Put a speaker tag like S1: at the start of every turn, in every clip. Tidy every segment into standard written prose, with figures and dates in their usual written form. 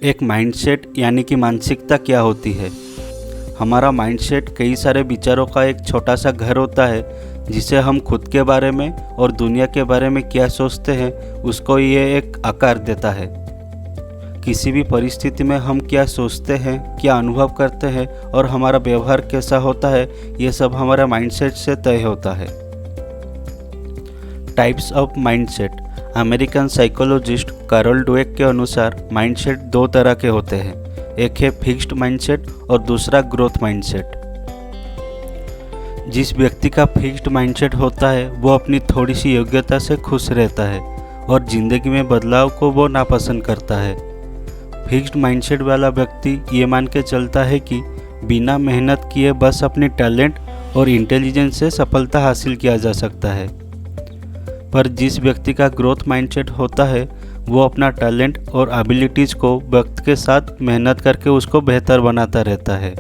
S1: एक माइंडसेट यानी कि मानसिकता क्या होती है। हमारा माइंडसेट कई सारे विचारों का एक छोटा सा घर होता है जिसे हम खुद के बारे में और दुनिया के बारे में क्या सोचते हैं उसको ये एक आकार देता है। किसी भी परिस्थिति में हम क्या सोचते हैं, क्या अनुभव करते हैं और हमारा व्यवहार कैसा होता है, ये सब हमारा माइंडसेट से तय होता है। Types of mindset. American psychologist Carol Dweck के अनुसार माइंडसेट दो तरह के होते हैं, एक है फिक्स्ड माइंडसेट और दूसरा ग्रोथ माइंडसेट। जिस व्यक्ति का फिक्स्ड माइंडसेट होता है वो अपनी थोड़ी सी योग्यता से खुश रहता है और ज़िंदगी में बदलाव को वो नापसंद करता है। फिक्स्ड माइंडसेट वाला व्यक्ति ये मान के चलता है कि बिना मेहनत किए बस अपनी टैलेंट और इंटेलिजेंस से सफलता हासिल किया जा सकता है। पर जिस व्यक्ति का ग्रोथ माइंडसेट होता है वो अपना टैलेंट और एबिलिटीज़ को वक्त के साथ मेहनत करके उसको बेहतर बनाता रहता है।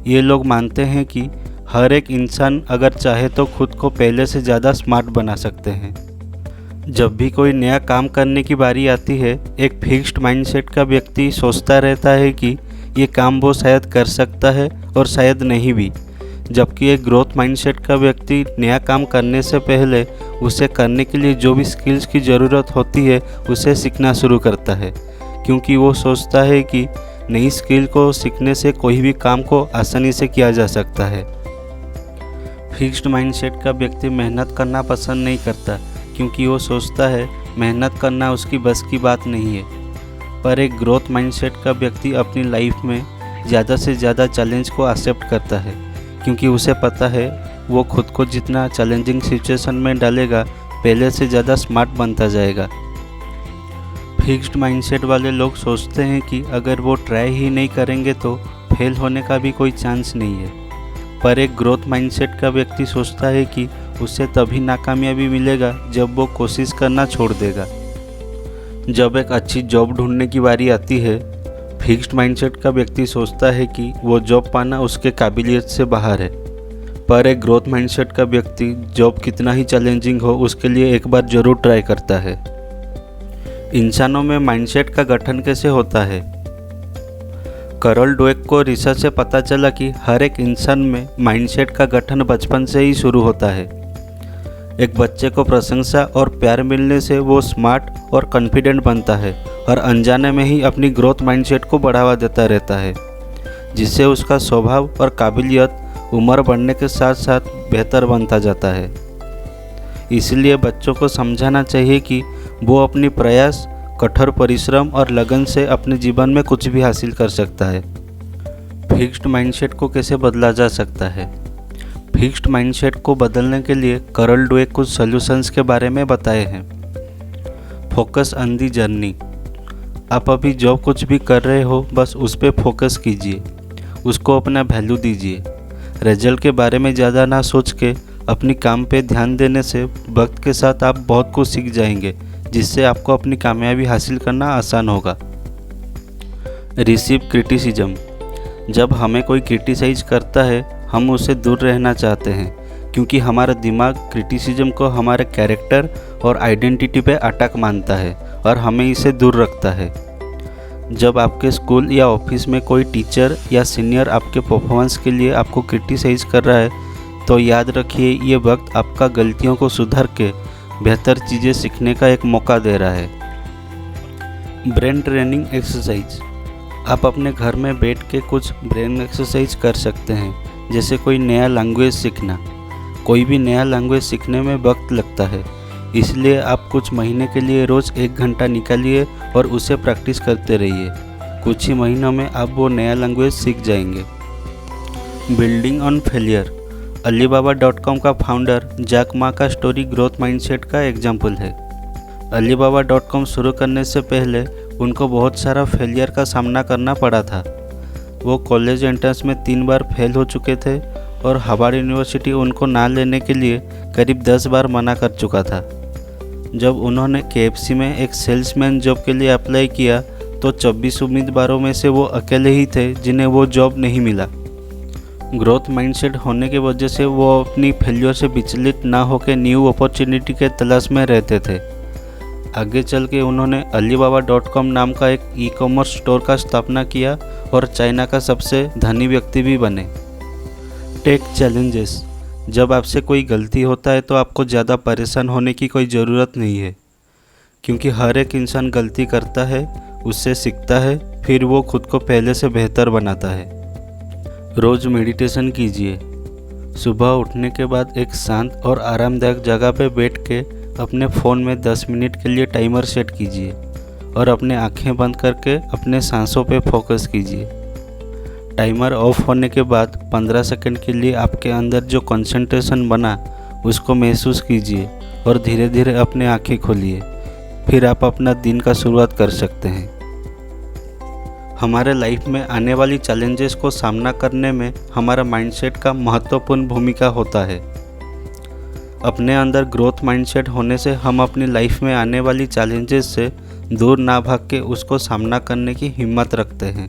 S1: ये लोग मानते हैं कि हर एक इंसान अगर चाहे तो खुद को पहले से ज़्यादा स्मार्ट बना सकते हैं। जब भी कोई नया काम करने की बारी आती है, एक फिक्स्ड माइंडसेट का व्यक्ति सोचता रहता है कि ये काम वो शायद कर सकता है और शायद नहीं भी, जबकि एक ग्रोथ माइंडसेट का व्यक्ति नया काम करने से पहले उसे करने के लिए जो भी स्किल्स की ज़रूरत होती है उसे सीखना शुरू करता है, क्योंकि वो सोचता है कि नई स्किल को सीखने से कोई भी काम को आसानी से किया जा सकता है। फिक्स्ड माइंडसेट का व्यक्ति मेहनत करना पसंद नहीं करता, क्योंकि वो सोचता है मेहनत करना उसकी बस की बात नहीं है। पर एक ग्रोथ माइंडसेट का व्यक्ति अपनी लाइफ में ज़्यादा से ज़्यादा चैलेंज को एक्सेप्ट करता है, क्योंकि उसे पता है वो खुद को जितना चैलेंजिंग सिचुएशन में डालेगा पहले से ज़्यादा स्मार्ट बनता जाएगा। फिक्स्ड माइंडसेट वाले लोग सोचते हैं कि अगर वो ट्राई ही नहीं करेंगे तो फेल होने का भी कोई चांस नहीं है। पर एक ग्रोथ माइंडसेट का व्यक्ति सोचता है कि उसे तभी नाकामयाबी मिलेगा जब वो कोशिश करना छोड़ देगा। जब एक अच्छी जॉब ढूंढने की बारी आती है, फिक्स्ड माइंडसेट का व्यक्ति सोचता है कि वो जॉब पाना उसके काबिलियत से बाहर है। पर एक ग्रोथ माइंडसेट का व्यक्ति जॉब कितना ही चैलेंजिंग हो उसके लिए एक बार ज़रूर ट्राई करता है। इंसानों में माइंडसेट का गठन कैसे होता है? कैरल ड्वेक को रिसर्च से पता चला कि हर एक इंसान में माइंडसेट का गठन बचपन से ही शुरू होता है। एक बच्चे को प्रशंसा और प्यार मिलने से वो स्मार्ट और कॉन्फिडेंट बनता है और अनजाने में ही अपनी ग्रोथ माइंडसेट को बढ़ावा देता रहता है, जिससे उसका स्वभाव और काबिलियत उम्र बढ़ने के साथ साथ बेहतर बनता जाता है। इसलिए बच्चों को समझाना चाहिए कि वो अपनी प्रयास, कठोर परिश्रम और लगन से अपने जीवन में कुछ भी हासिल कर सकता है। फिक्स्ड माइंडसेट को कैसे बदला जा सकता है? फिक्स्ड माइंडसेट को बदलने के लिए कैरल ड्वेक कुछ सॉल्यूशंस के बारे में बताए हैं। Focus on the journey. आप अभी जो कुछ भी कर रहे हो बस उस पर फोकस कीजिए, उसको अपना वैल्यू दीजिए। रिजल्ट के बारे में ज़्यादा ना सोच के अपनी काम पे ध्यान देने से वक्त के साथ आप बहुत कुछ सीख जाएंगे, जिससे आपको अपनी कामयाबी हासिल करना आसान होगा। Receive criticism. जब हमें कोई क्रिटिसाइज करता है हम उससे दूर रहना चाहते हैं, क्योंकि हमारा दिमाग क्रिटिसिज्म को हमारे कैरेक्टर और आइडेंटिटी पे अटैक मानता है और हमें इसे दूर रखता है। जब आपके स्कूल या ऑफिस में कोई टीचर या सीनियर आपके परफॉर्मेंस के लिए आपको क्रिटिसाइज कर रहा है तो याद रखिए ये वक्त आपका गलतियों को सुधार के बेहतर चीज़ें सीखने का एक मौका दे रहा है। Brain training exercise. आप अपने घर में बैठ के कुछ ब्रेन एक्सरसाइज कर सकते हैं, जैसे कोई नया लैंग्वेज सीखना। कोई भी नया लैंग्वेज सीखने में वक्त लगता है, इसलिए आप कुछ महीने के लिए रोज़ 1 घंटा निकालिए और उसे प्रैक्टिस करते रहिए। कुछ ही महीनों में आप वो नया लैंग्वेज सीख जाएंगे। Building on failure. Alibaba.com का फाउंडर जैक मा का स्टोरी ग्रोथ माइंडसेट का एग्जाम्पल है। Alibaba.com शुरू करने से पहले उनको बहुत सारा फेलियर का सामना करना पड़ा था। वो कॉलेज एंट्रेंस में 3 बार फेल हो चुके थे और हार्वर्ड यूनिवर्सिटी उनको ना लेने के लिए करीब 10 बार मना कर चुका था। जब उन्होंने KFC में एक सेल्समैन जॉब के लिए अप्लाई किया तो 24 उम्मीदवारों में से वो अकेले ही थे जिन्हें वो जॉब नहीं मिला। ग्रोथ माइंडसेट होने की वजह से वो अपनी फेल्योर से विचलित ना होकर न्यू अपॉर्चुनिटी के तलाश में रहते थे। आगे चल के उन्होंने alibaba.com नाम का एक ई-कॉमर्स स्टोर का स्थापना किया और चाइना का सबसे धनी व्यक्ति भी बने। Take challenges. जब आपसे कोई गलती होता है तो आपको ज़्यादा परेशान होने की कोई ज़रूरत नहीं है, क्योंकि हर एक इंसान गलती करता है, उससे सीखता है, फिर वो खुद को पहले से बेहतर बनाता है। रोज़ मेडिटेशन कीजिए। सुबह उठने के बाद एक शांत और आरामदायक जगह पर बैठ के अपने फ़ोन में 10 मिनट के लिए टाइमर सेट कीजिए और अपने आँखें बंद करके अपने सांसों पे फोकस कीजिए। टाइमर ऑफ होने के बाद 15 सेकंड के लिए आपके अंदर जो कंसंट्रेशन बना उसको महसूस कीजिए और धीरे धीरे अपने आँखें खोलिए। फिर आप अपना दिन का शुरुआत कर सकते हैं। हमारे लाइफ में आने वाली चैलेंजेस को सामना करने में हमारा माइंडसेट का महत्वपूर्ण भूमिका होता है। अपने अंदर ग्रोथ माइंडसेट होने से हम अपनी लाइफ में आने वाली चैलेंजेस से दूर ना भाग के उसको सामना करने की हिम्मत रखते हैं।